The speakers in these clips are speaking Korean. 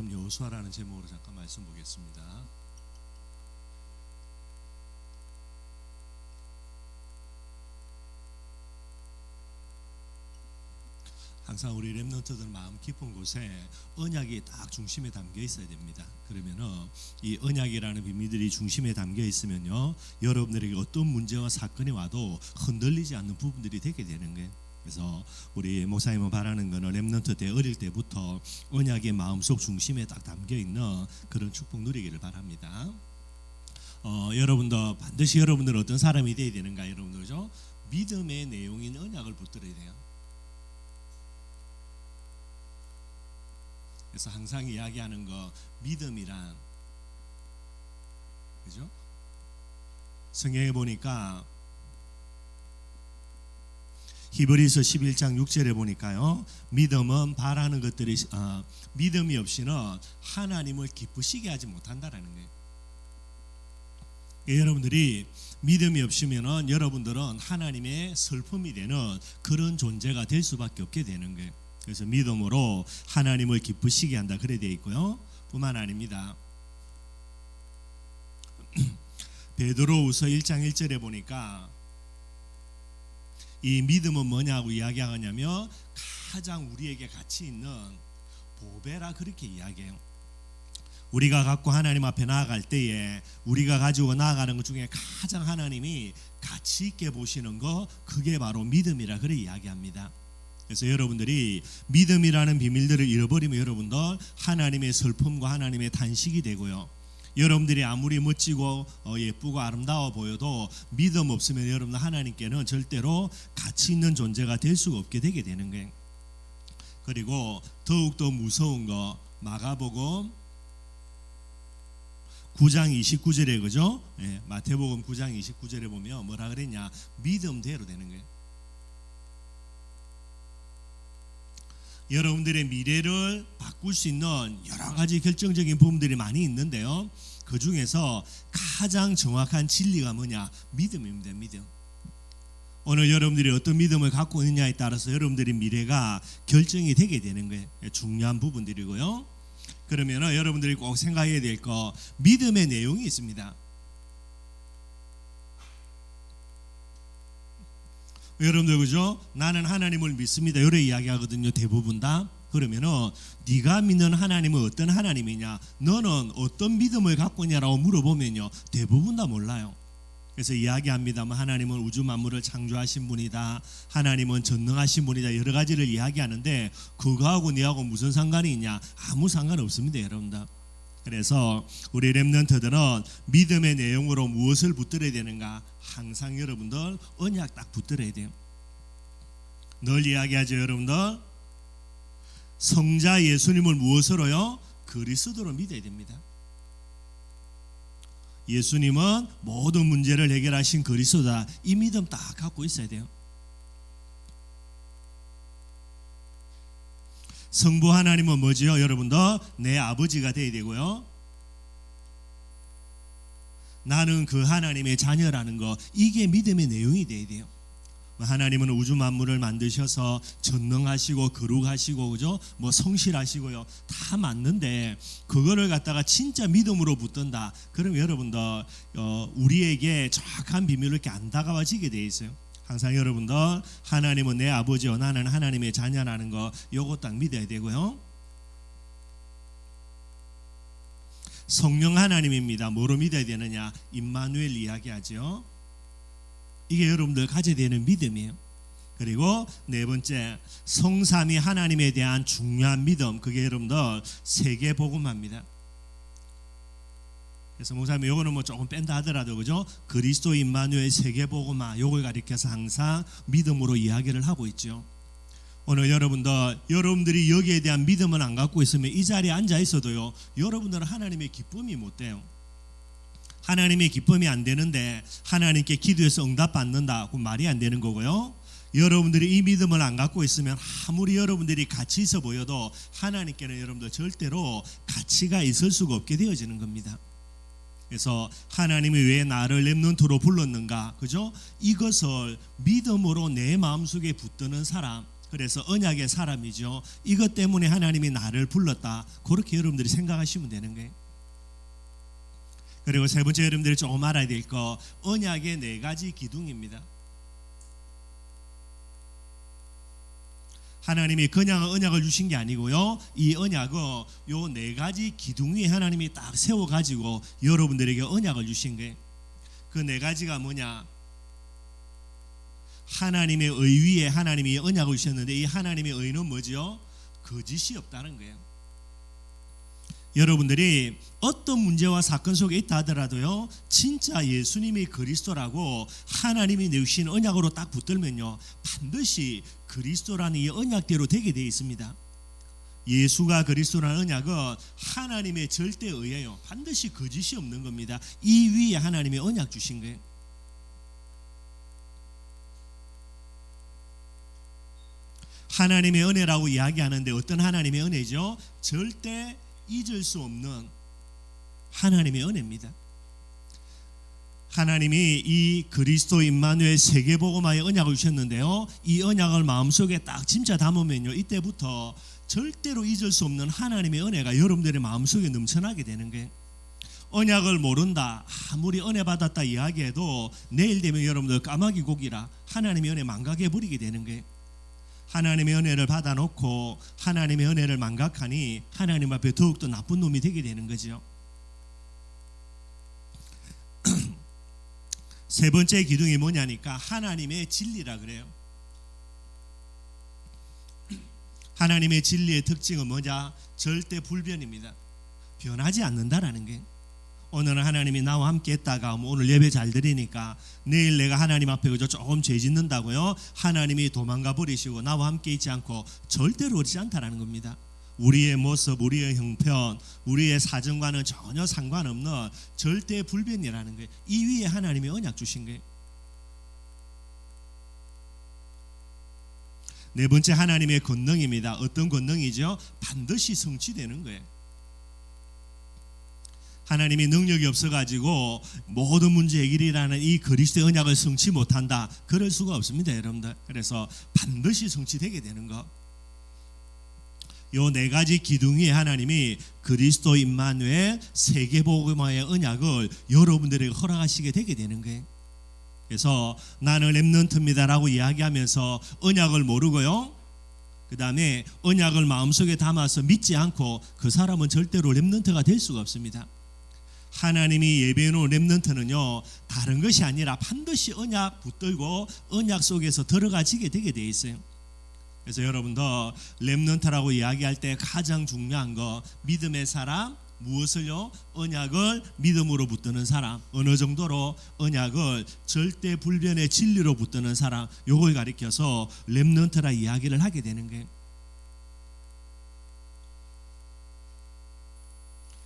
사람 여호수아라는 제목으로 잠깐 말씀 보겠습니다. 항상 우리 렘넌트들 마음 깊은 곳에 언약이 딱 중심에 담겨 있어야 됩니다. 그러면은 이 언약이라는 비밀들이 중심에 담겨 있으면요, 여러분들에게 어떤 문제와 사건이 와도 흔들리지 않는 부분들이 되게 되는 거예요. 그래서 우리 목사님은 바라는 거는 렘넌트 때 어릴 때부터 언약의 마음속 중심에 딱 담겨 있는 그런 축복 누리기를 바랍니다. 여러분도 반드시 여러분들은 어떤 사람이 되어야 되는가, 여러분들죠? 믿음의 내용인 언약을 붙들어야 돼요. 그래서 항상 이야기하는 거, 믿음이란, 그죠? 성경에 보니까 히브리서 11장 6절에 보니까요, 믿음은 바라는 것들이 믿음이 없이는 하나님을 기쁘시게 하지 못한다라는 거예요. 여러분들이 믿음이 없으면은 여러분들은 하나님의 슬픔이 되는 그런 존재가 될 수밖에 없게 되는 거예요. 그래서 믿음으로 하나님을 기쁘시게 한다, 그래 되어 있고요. 뿐만 아닙니다. 베드로후서 1장 1절에 보니까 이 믿음은 뭐냐고 이야기하냐면 가장 우리에게 가치 있는 보배라, 그렇게 이야기해요. 우리가 갖고 하나님 앞에 나아갈 때에 우리가 가지고 나아가는 것 중에 가장 하나님이 가치 있게 보시는 거, 그게 바로 믿음이라, 그래 이야기합니다. 그래서 여러분들이 믿음이라는 비밀들을 잃어버리면 여러분들 하나님의 슬픔과 하나님의 탄식이 되고요, 여러분들이 아무리 멋지고 예쁘고 아름다워 보여도 믿음 없으면 여러분들 하나님께는 절대로 가치 있는 존재가 될 수가 없게 되게 되는 거예요. 그리고 더욱더 무서운 거, 마가복음 9장 29절에, 그죠? 마태복음 9장 29절에 보면 뭐라 그랬냐, 믿음대로 되는 거예요. 여러분들의 미래를 바꿀 수 있는 여러 가지 결정적인 부분들이 많이 있는데요, 그 중에서 가장 정확한 진리가 뭐냐, 믿음입니다. 믿음. 오늘 여러분들이 어떤 믿음을 갖고 있느냐에 따라서 여러분들의 미래가 결정이 되게 되는 거예요. 중요한 부분들이고요. 그러면 여러분들이 꼭 생각해야 될 거, 믿음의 내용이 있습니다. 여러분들, 그죠? 나는 하나님을 믿습니다, 이렇게 이야기하거든요, 대부분 다. 그러면은 네가 믿는 하나님은 어떤 하나님이냐, 너는 어떤 믿음을 갖고 있냐라고 물어보면요, 대부분 다 몰라요. 그래서 이야기합니다만 하나님은 우주 만물을 창조하신 분이다, 하나님은 전능하신 분이다, 여러 가지를 이야기하는데 그거하고 네하고 무슨 상관이 있냐? 아무 상관 없습니다, 여러분들. 그래서 우리 렘넌트들은 믿음의 내용으로 무엇을 붙들어야 되는가? 항상 여러분들 언약 딱 붙들어야 돼요. 늘 이야기하죠, 여러분들. 성자 예수님을 무엇으로요? 그리스도로 믿어야 됩니다. 예수님은 모든 문제를 해결하신 그리스도다, 이 믿음 딱 갖고 있어야 돼요. 성부 하나님은 뭐지요? 여러분들, 내 아버지가 되어야 되고요, 나는 그 하나님의 자녀라는 거, 이게 믿음의 내용이 되어야 돼요. 하나님은 우주 만물을 만드셔서 전능하시고 거룩하시고, 그죠? 뭐 성실하시고요, 다 맞는데 그거를 갖다가 진짜 믿음으로 붙든다, 그럼 여러분들 우리에게 정확한 비밀로 이렇게 안 다가와지게 돼 있어요. 항상 여러분들 하나님은 내 아버지요, 나는 하나님의 자녀라는 거, 요거 딱 믿어야 되고요. 성령 하나님입니다. 뭐로 믿어야 되느냐? 임마누엘 이야기하죠. 이게 여러분들 가져야 되는 믿음이에요. 그리고 네 번째, 성삼위 하나님에 대한 중요한 믿음, 그게 여러분들 세계 복음화입니다. 그래서 목사님 요거는 뭐 조금 뺀다 하더라도, 그죠? 그리스도 임마누엘 세계 복음화, 요걸 가리켜서 항상 믿음으로 이야기를 하고 있죠. 오늘 여러분들이 여기에 대한 믿음을 안 갖고 있으면 이 자리에 앉아 있어도요, 여러분들은 하나님의 기쁨이 못 돼요. 하나님의 기쁨이 안 되는데 하나님께 기도해서 응답받는다, 그 말이 안 되는 거고요. 여러분들이 이 믿음을 안 갖고 있으면 아무리 여러분들이 가치 있어 보여도 하나님께는 여러분들 절대로 가치가 있을 수가 없게 되어지는 겁니다. 그래서 하나님이 왜 나를 렘넌트로 불렀는가, 그죠? 이것을 믿음으로 내 마음속에 붙드는 사람, 그래서 언약의 사람이죠. 이것 때문에 하나님이 나를 불렀다. 그렇게 여러분들이 생각하시면 되는 거예요. 그리고 세 번째 여러분들이 조금 알아야 될 거, 언약의 네 가지 기둥입니다. 하나님이 그냥 언약을 주신 게 아니고요, 이 언약은 요 네 가지 기둥 위에 하나님이 딱 세워가지고 여러분들에게 언약을 주신 거예요. 그 네 가지가 뭐냐? 하나님의 의 위에 하나님이 언약을 주셨는데, 이 하나님의 의는 뭐죠? 거짓이 없다는 거예요. 여러분들이 어떤 문제와 사건 속에 있다 하더라도요, 진짜 예수님이 그리스도라고 하나님이 내주신 언약으로 딱 붙들면요, 반드시 그리스도라는 이 언약대로 되게 되어 있습니다. 예수가 그리스도라는 언약은 하나님의 절대 의예요. 반드시 거짓이 없는 겁니다. 이 위에 하나님이 언약 주신 거예요. 하나님의 은혜라고 이야기하는데 어떤 하나님의 은혜죠? 절대 잊을 수 없는 하나님의 은혜입니다. 하나님이 이 그리스도 임마누엘 세계복음화의 언약을 주셨는데요, 이 언약을 마음속에 딱 진짜 담으면요, 이때부터 절대로 잊을 수 없는 하나님의 은혜가 여러분들의 마음속에 넘쳐나게 되는 거예요. 언약을 모른다, 아무리 은혜 받았다 이야기해도 내일 되면 여러분들 까마귀 고기라 하나님의 은혜 망각해 버리게 되는 거예요. 하나님의 은혜를 받아놓고 하나님의 은혜를 망각하니 하나님 앞에 더욱더 나쁜 놈이 되게 되는 거죠. 세 번째 기둥이 뭐냐니까 하나님의 진리라 그래요. 하나님의 진리의 특징은 뭐냐? 절대 불변입니다. 변하지 않는다라는 게. 오늘은 하나님이 나와 함께 했다가 오늘 예배 잘 드리니까 내일 내가 하나님 앞에 그저 조금 죄 짓는다고요, 하나님이 도망가 버리시고 나와 함께 있지 않고 절대로 그렇지 않다라는 겁니다. 우리의 모습, 우리의 형편, 우리의 사정과는 전혀 상관없는 절대 불변이라는 거예요. 이 위에 하나님이 언약 주신 거예요. 네 번째 하나님의 권능입니다. 어떤 권능이죠? 반드시 성취되는 거예요. 하나님이 능력이 없어가지고 모든 문제 해결이라는 이 그리스도의 언약을 성취 못한다, 그럴 수가 없습니다, 여러분들. 그래서 반드시 성취되게 되는 거, 요 네 가지 기둥 위에 하나님이 그리스도 임마누엘 세계복음화의 언약을 여러분들에게 허락하시게 되게 되는 거예요. 그래서 나는 렘넌트입니다라고 이야기하면서 언약을 모르고요, 그 다음에 언약을 마음속에 담아서 믿지 않고 그 사람은 절대로 렘넌트가 될 수가 없습니다. 하나님이 예배해놓은 렘넌트는요, 다른 것이 아니라 반드시 언약 붙들고 언약 속에서 들어가지게 되게 돼 있어요. 그래서 여러분도 렘넌트라고 이야기할 때 가장 중요한 거, 믿음의 사람, 무엇을요? 언약을 믿음으로 붙드는 사람, 어느 정도로 언약을 절대 불변의 진리로 붙드는 사람, 요걸 가리켜서 렘넌트라 이야기를 하게 되는 거예요.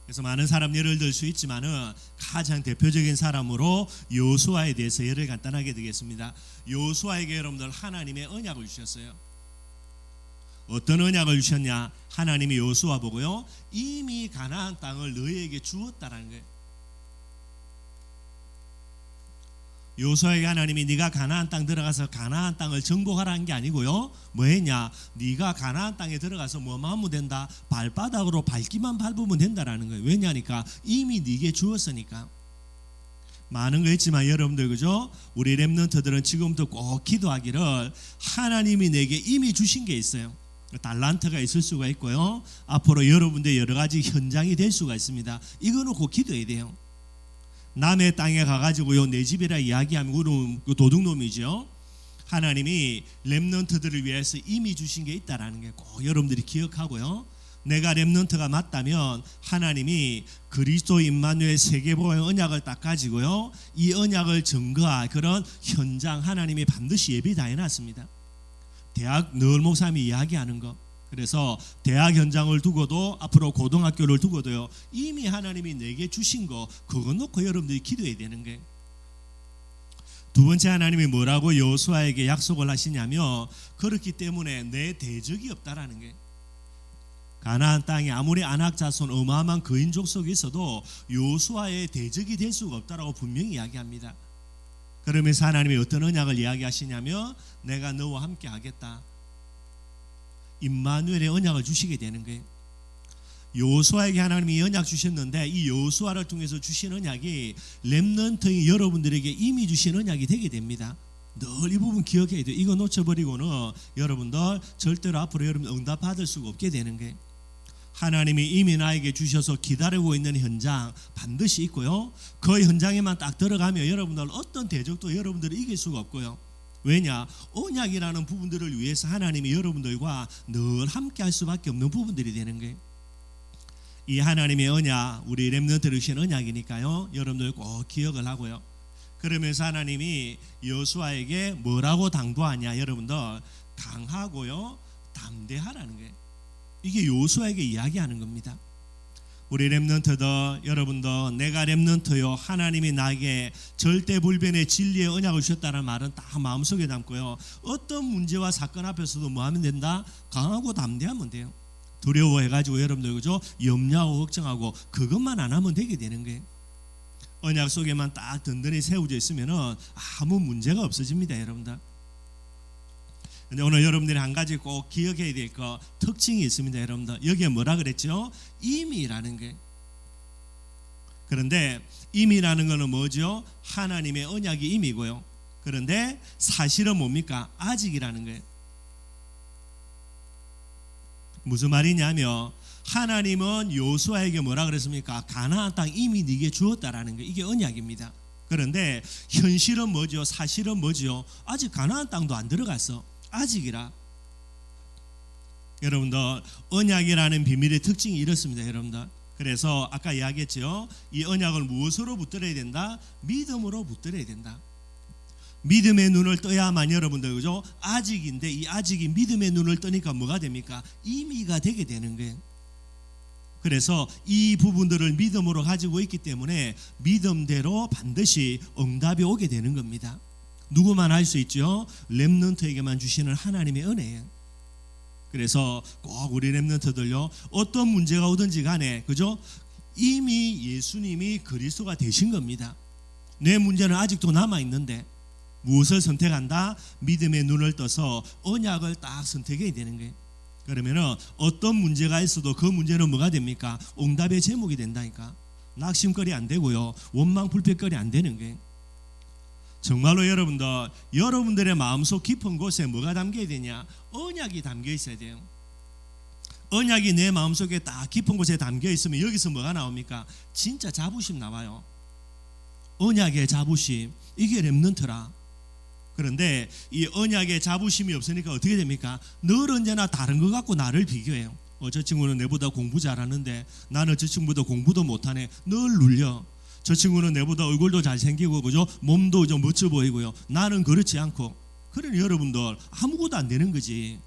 그래서 많은 사람 예를 들 수 있지만은 가장 대표적인 사람으로 여호수아에 대해서 예를 간단하게 드리겠습니다. 여호수아에게 여러분들 하나님의 언약을 주셨어요. 어떤 언약을 주셨냐? 하나님이 여호수아 보고요, 이미 가나안 땅을 너희에게 주었다라는 거예요. 여호수아에게 하나님이 네가 가나안 땅 들어가서 가나안 땅을 정복하라는 게 아니고요, 뭐 했냐? 네가 가나안 땅에 들어가서 뭐만 하면 된다? 발바닥으로 밟기만 밟으면 된다라는 거예요. 왜냐니까 이미 네게 주었으니까. 많은 거 있지만 여러분들, 그죠? 우리 렘넌트들은 지금부터 꼭 기도하기를, 하나님이 내게 이미 주신 게 있어요. 달란트가 있을 수가 있고요, 앞으로 여러분들 여러 가지 현장이 될 수가 있습니다. 이거는 꼭 기도해야 돼요. 남의 땅에 가가지고요, 내 집이라 이야기하면 그건 도둑놈이죠. 하나님이 렘넌트들을 위해서 이미 주신 게 있다라는 게 꼭 여러분들이 기억하고요, 내가 렘넌트가 맞다면 하나님이 그리스도 임마누엘 세계복음의 언약을 딱 가지고요, 이 언약을 증거할 그런 현장 하나님이 반드시 예비 다 해놨습니다. 대학 늘 목사님이 이야기하는 거, 그래서 대학 현장을 두고도 앞으로 고등학교를 두고도요, 이미 하나님이 내게 주신 거 그거 놓고 여러분들이 기도해야 되는 게. 두 번째, 하나님이 뭐라고 여호수아에게 약속을 하시냐면, 그렇기 때문에 내 대적이 없다라는 게. 가나안 땅에 아무리 아낙 자손 어마어마한 거인 족속이 있어도 여호수아의 대적이 될 수가 없다라고 분명히 이야기합니다. 그러면서 하나님이 어떤 언약을 이야기하시냐면, 내가 너와 함께 하겠다. 임마누엘의 언약을 주시게 되는 거예요. 여호수아에게 하나님이 언약 주셨는데 이 여호수아를 통해서 주신 언약이 렘넌트인 여러분들에게 이미 주신 언약이 되게 됩니다. 늘 이 부분 기억해야 돼요. 이거 놓쳐버리고는 여러분들 절대로 앞으로 여러분 응답 받을 수가 없게 되는 거예요. 하나님이 이미 나에게 주셔서 기다리고 있는 현장 반드시 있고요. 그 현장에만 딱 들어가면 여러분들 어떤 대적도 여러분들을 이길 수가 없고요. 왜냐? 언약이라는 부분들을 위해서 하나님이 여러분들과 늘 함께 할 수밖에 없는 부분들이 되는 거예요. 이 하나님의 언약, 우리 렘넌트를 주신 언약이니까요. 여러분들 꼭 기억을 하고요. 그러면서 하나님이 여호수아에게 뭐라고 당부하냐? 여러분들 강하고요, 담대하라는 거예요. 이게 여호수아에게 이야기하는 겁니다. 우리 렘넌트들 여러분들 내가 렘넌트요 하나님이 나에게 절대 불변의 진리의 언약을 주셨다는 말은 다 마음속에 담고요. 어떤 문제와 사건 앞에서도 뭐 하면 된다? 강하고 담대하면 돼요. 두려워해가지고 여러분들 그죠? 염려하고 걱정하고 그것만 안 하면 되게 되는 거예요. 언약 속에만 딱 든든히 세워져 있으면은 아무 문제가 없어집니다, 여러분들. 근데 오늘 여러분들이 한 가지 꼭 기억해야 될 거 특징이 있습니다, 여러분들. 여기에 뭐라 그랬죠? 임이라는 게. 그런데 임이라는 거는 뭐죠? 하나님의 언약이 임이고요. 그런데 사실은 뭡니까? 아직이라는 거예요. 무슨 말이냐면 하나님은 여호수아에게 뭐라 그랬습니까? 가나안 땅 이미 네게 주었다라는 거. 이게 언약입니다. 그런데 현실은 뭐죠? 사실은 뭐죠? 아직 가나안 땅도 안 들어갔어. 아직이라. 여러분들 언약이라는 비밀의 특징이 이렇습니다, 여러분들. 그래서 아까 이야기했죠. 이 언약을 무엇으로 붙들어야 된다? 믿음으로 붙들어야 된다. 믿음의 눈을 떠야만 여러분들 그죠? 아직인데 이 아직이 믿음의 눈을 뜨니까 뭐가 됩니까? 임의가 되게 되는 거예요. 그래서 이 부분들을 믿음으로 가지고 있기 때문에 믿음대로 반드시 응답이 오게 되는 겁니다. 누구만 할 수 있죠? 렘넌트에게만 주시는 하나님의 은혜예요. 그래서 꼭 우리 렘넌트들요 어떤 문제가 오든지 간에 그죠? 이미 예수님이 그리스도가 되신 겁니다. 내 문제는 아직도 남아 있는데 무엇을 선택한다? 믿음의 눈을 떠서 언약을 딱 선택해야 되는 거예요. 그러면은 어떤 문제가 있어도 그 문제는 뭐가 됩니까? 응답의 제목이 된다니까. 낙심거리 안 되고요, 원망 불평거리 안 되는 거예요. 정말로 여러분들의 마음속 깊은 곳에 뭐가 담겨야 되냐? 언약이 담겨 있어야 돼요. 언약이 내 마음속에 딱 깊은 곳에 담겨 있으면 여기서 뭐가 나옵니까? 진짜 자부심 나와요. 언약의 자부심, 이게 렘넌트라. 그런데 이 언약의 자부심이 없으니까 어떻게 됩니까? 늘 언제나 다른 것 갖고 나를 비교해요. 저 친구는 내보다 공부 잘하는데 나는 저 친구보다 공부도 못하네. 늘 눌려. 저 친구는 내보다 얼굴도 잘생기고 그죠? 몸도 좀 멋져 보이고요. 나는 그렇지 않고. 그러니 여러분들 아무것도 안 되는 거지.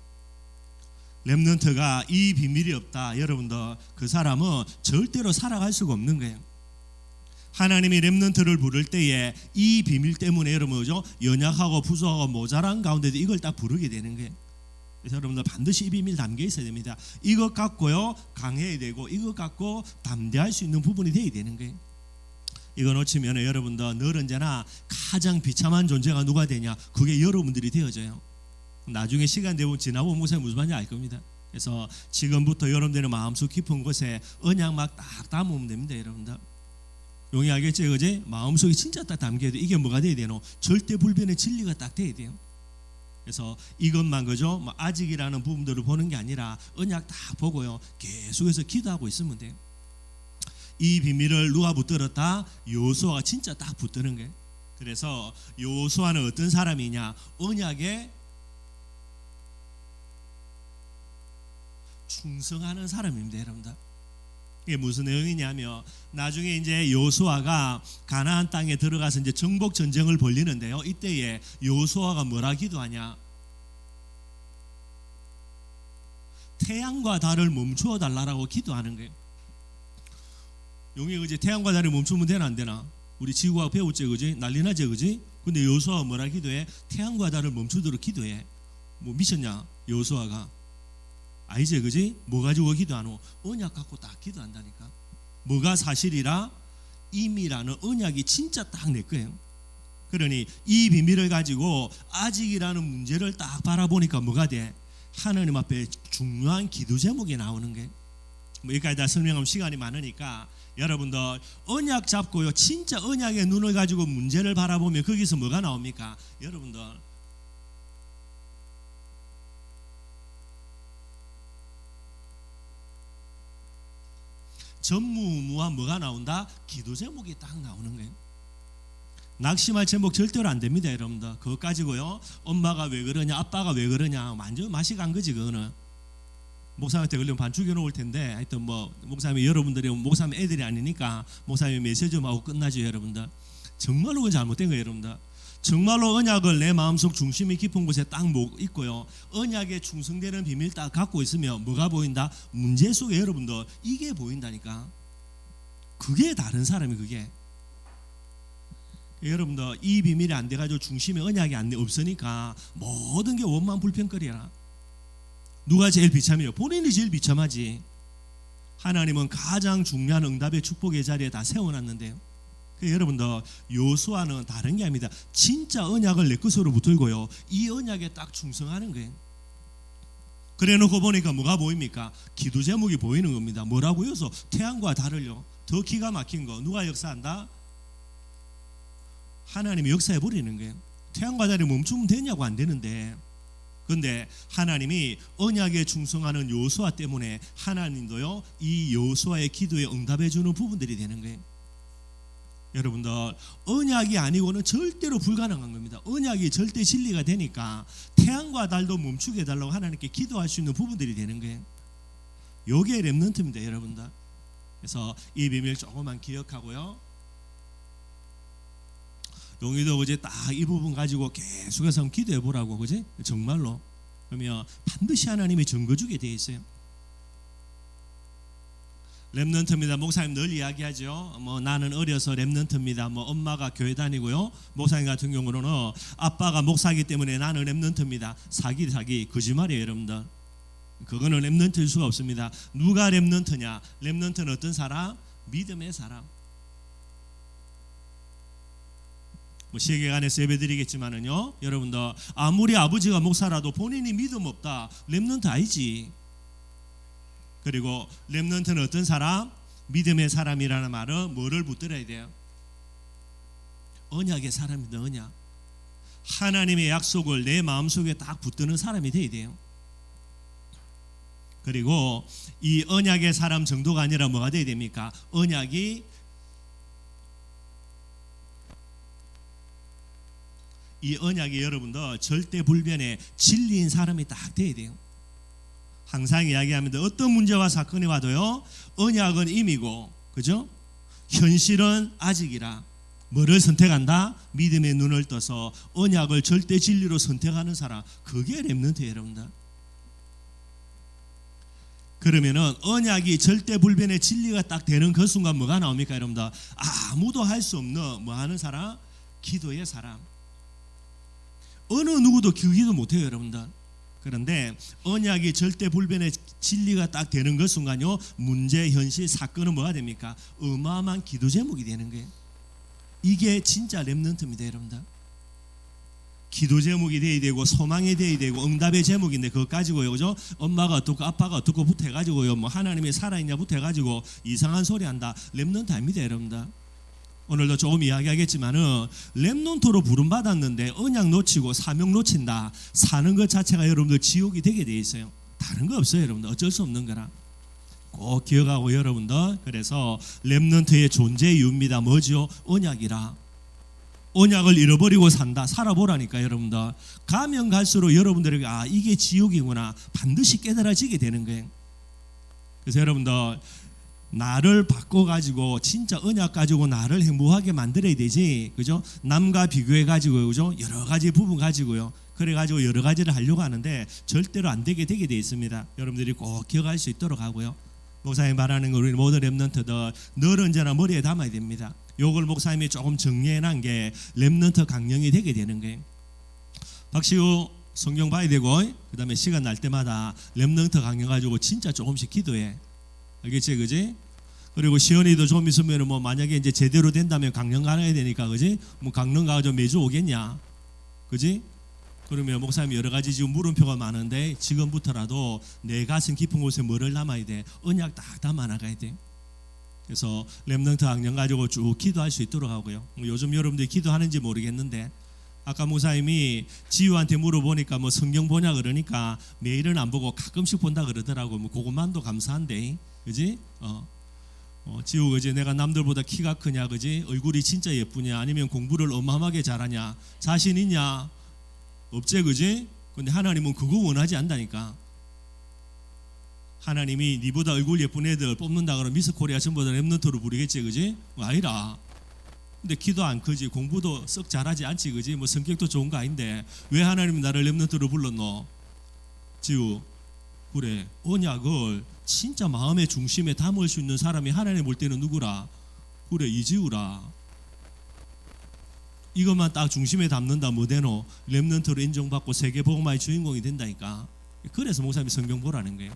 렘넌트가 이 비밀이 없다, 여러분들 그 사람은 절대로 살아갈 수가 없는 거예요. 하나님이 렘넌트를 부를 때에 이 비밀 때문에 여러분 그죠? 연약하고 부족하고 모자란 가운데도 이걸 딱 부르게 되는 거예요. 그래서 여러분들 반드시 이 비밀 담겨 있어야 됩니다. 이것 갖고요 강해야 되고 이것 갖고 담대할 수 있는 부분이 돼야 되는 거예요. 이거 놓치면 여러분들 늘 언제나 가장 비참한 존재가 누가 되냐? 그게 여러분들이 되어져요. 나중에 시간 되고 지나고 무슨 말인지 알 겁니다. 그래서 지금부터 여러분들의 마음속 깊은 곳에 언약 막 딱 담으면 됩니다, 여러분들. 용이 알겠지, 그지? 마음속에 진짜 딱 담겨야 돼. 이게 뭐가 돼야 되노? 절대 불변의 진리가 딱 돼야 돼요. 그래서 이것만 그죠? 아직이라는 부분들을 보는 게 아니라 언약 딱 보고요 계속해서 기도하고 있으면 돼요. 이 비밀을 누가 붙들었다? 여호수아가 진짜 딱 붙드는 거예요. 그래서 여호수아는 어떤 사람이냐? 언약에 충성하는 사람입니다, 여러분들. 이게 무슨 내용이냐면 나중에 이제 여호수아가 가나안 땅에 들어가서 이제 정복 전쟁을 벌리는데요. 이때에 여호수아가 뭐라 기도하냐? 태양과 달을 멈추어 달라고 기도하는 거예요. 용이 그지? 태양과 달을 멈추면 되나 안 되나? 우리 지구과학 배웠지, 그지? 난리나지, 그지? 근데 여호수아가 뭐라 기도해? 태양과 달을 멈추도록 기도해. 뭐 미쳤냐? 여호수아가. 아니지, 그지? 뭐 가지고 기도하노? 언약 갖고 딱 기도한다니까. 뭐가 사실이라? 임이라는 언약이 진짜 딱 내 거예요. 그러니 이 비밀을 가지고 아직이라는 문제를 딱 바라보니까 뭐가 돼? 하나님 앞에 중요한 기도 제목이 나오는 게 뭐 여기까지 다 설명하면 시간이 많으니까 여러분들 언약 잡고요 진짜 언약의 눈을 가지고 문제를 바라보면 거기서 뭐가 나옵니까? 여러분들 전무후무한 뭐가 나온다? 기도 제목이 딱 나오는 거예요. 낙심할 제목 절대로 안 됩니다, 여러분들. 그거 가지고요 엄마가 왜 그러냐 아빠가 왜 그러냐 완전 맛이 간 거지. 그거는 목사님한테 걸리면 반 죽여놓을 텐데 하여튼 뭐 목사님이 여러분들이 목사님 애들이 아니니까 목사님이 메시지 좀 하고 끝나죠. 여러분들 정말로 그건 잘못된 거예요. 여러분들 정말로 언약을 내 마음속 중심이 깊은 곳에 딱 있고요 언약에 충성되는 비밀 딱 갖고 있으면 뭐가 보인다? 문제 속에 여러분들 이게 보인다니까. 그게 다른 사람이 그게 여러분들 이 비밀이 안 돼가지고 중심에 언약이 없으니까 모든 게 원만 불평거리라. 누가 제일 비참해요? 본인이 제일 비참하지. 하나님은 가장 중요한 응답의 축복의 자리에 다 세워놨는데요. 여러분들 요수아는 다른 게 아닙니다. 진짜 언약을 내 것으로 붙들고요 이 언약에 딱 충성하는 거예요. 그래놓고 보니까 뭐가 보입니까? 기도 제목이 보이는 겁니다. 뭐라고 해서 태양과 달을요 더 기가 막힌 거 누가 역사한다? 하나님이 역사해 버리는 거예요. 태양과 달이 멈추면 되냐고 안 되는데 근데 하나님이 언약에 충성하는 요수아 때문에 하나님도요 이 요수아의 기도에 응답해 주는 부분들이 되는 거예요. 여러분들 언약이 아니고는 절대로 불가능한 겁니다. 언약이 절대 진리가 되니까 태양과 달도 멈추게 해달라고 하나님께 기도할 수 있는 부분들이 되는 거예요. 요게 렘넌트입니다, 여러분들. 그래서 이 비밀 조금만 기억하고요 용희도 어제 딱 이 부분 가지고 계속해서 한번 기도해 보라고, 그지? 정말로. 그러면 반드시 하나님이 증거 주게 돼 있어요. 렘넌트입니다. 목사님 늘 이야기하죠. 뭐 나는 어려서 렘넌트입니다. 뭐 엄마가 교회 다니고요. 목사님 같은 경우는 아빠가 목사이기 때문에 나는 렘넌트입니다. 사기 거짓말이에요, 여러분들. 그거는 렘넌트일 수가 없습니다. 누가 렘넌트냐? 렘넌트는 어떤 사람? 믿음의 사람. 뭐 세계관에서 예배드리겠지만은요 여러분들 아무리 아버지가 목사라도 본인이 믿음 없다 렘넌트 아니지. 그리고 렘넌트는 어떤 사람? 믿음의 사람이라는 말은 뭐를 붙들어야 돼요? 언약의 사람입니다. 언약. 하나님의 약속을 내 마음속에 딱 붙드는 사람이 돼야 돼요. 그리고 이 언약의 사람 정도가 아니라 뭐가 돼야 됩니까? 이 언약이 여러분들 절대 불변의 진리인 사람이 딱 돼야 돼요. 항상 이야기합니다. 어떤 문제와 사건이 와도요 언약은 임이고 그죠? 현실은 아직이라. 뭐를 선택한다? 믿음의 눈을 떠서 언약을 절대 진리로 선택하는 사람, 그게 렘넌트예요, 여러분들. 그러면은 언약이 절대 불변의 진리가 딱 되는 그 순간 뭐가 나옵니까, 여러분들? 아무도 할 수 없는 뭐 하는 사람? 기도의 사람. 어느 누구도 기도 못해요, 여러분들. 그런데 언약이 절대 불변의 진리가 딱 되는 그 순간요 문제, 현실, 사건은 뭐가 됩니까? 어마어마한 기도 제목이 되는 거예요. 이게 진짜 렘넌트입니다, 여러분들. 기도 제목이 돼야 되고 소망이 돼야 되고 응답의 제목인데 그것 가지고요, 그죠? 엄마가 어떻고 아빠가 어떻고 붙어가지고요 뭐 하나님이 살아있냐 붙어가지고 이상한 소리 한다. 렘넌트 아닙니다, 여러분들. 오늘도 조금 이야기하겠지만은 렘넌트로 부름받았는데 언약 놓치고 사명 놓친다. 사는 것 자체가 여러분들 지옥이 되게 돼 있어요. 다른 거 없어요, 여러분들. 어쩔 수 없는 거라. 꼭 기억하고 여러분들. 그래서 렘넌트의 존재 이유입니다. 뭐죠? 언약이라. 언약을 잃어버리고 산다. 살아보라니까, 여러분들. 가면 갈수록 여러분들에게 이게 지옥이구나 반드시 깨달아지게 되는 거예요. 그래서 여러분들 나를 바꿔가지고 진짜 언약 가지고 나를 행복하게 만들어야 되지, 그죠? 남과 비교해 가지고, 그죠? 여러 가지 부분 가지고요. 그래 가지고 여러 가지를 하려고 하는데 절대로 안 되게 돼 있습니다. 여러분들이 꼭 기억할 수 있도록 하고요. 목사님 말하는 거 우리 모든 렘넌트들 늘 언제나 머리에 담아야 됩니다. 요걸 목사님이 조금 정리해놓은 게 렘넌트 강령이 되게 되는 거예요. 박시우 성경 봐야 되고 그 다음에 시간 날 때마다 렘넌트 강령 가지고 진짜 조금씩 기도해. 알겠지, 그지? 그리고 시연이도 좀 있으면 뭐 만약에 이제 제대로 된다면 강령 가야 되니까, 그지? 뭐 강령 가서 매주 오겠냐, 그지? 그러면 목사님 여러 가지 지금 물음표가 많은데 지금부터라도 내 가슴 깊은 곳에 뭐를 남아야 돼? 언약 딱 담아 나가야 돼. 그래서 렘넌트 학년 가지고 쭉 기도할 수 있도록 하고요. 요즘 여러분들이 기도하는지 모르겠는데 아까 목사님이 지우한테 물어보니까 뭐 성경 보냐 그러니까 매일은 안 보고 가끔씩 본다 그러더라고. 뭐 그것만도 감사한데, 그지? 지우 그지? 내가 남들보다 키가 크냐, 그지? 얼굴이 진짜 예쁘냐, 아니면 공부를 어마어마하게 잘하냐, 자신 있냐? 없지, 그지? 근데 하나님은 그거 원하지 않다니까. 하나님이 니보다 얼굴 예쁜 애들 뽑는다 그러면 미스 코리아 전부 다 렘넌트로 부르겠지, 그지? 뭐 아니라. 근데 키도 안 크지, 공부도 썩 잘하지 않지, 그지? 뭐 성격도 좋은 거 아닌데 왜 하나님이 나를 렘넌트로 불렀노? 지우, 그래, 언약을 진짜 마음의 중심에 담을 수 있는 사람이 하나님 볼 때는 누구라? 그래, 이지우라. 이것만 딱 중심에 담는다 뭐 되노? 렘넌트로 인정받고 세계 복음화의 주인공이 된다니까. 그래서 목사님이 성경 보라는 거예요.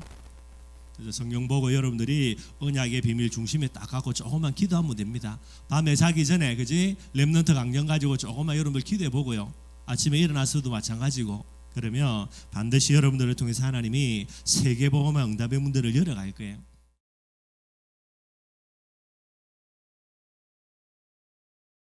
그래서 성경 보고 여러분들이 언약의 비밀 중심에 딱 갖고 조금만 기도하면 됩니다. 밤에 자기 전에, 그지? 렘넌트 강령 가지고 조금만 여러분들 기도해 보고요. 아침에 일어나서도 마찬가지고. 그러면 반드시 여러분들을 통해서 하나님이 세계 복음화 응답의 문들을 열어갈 거예요.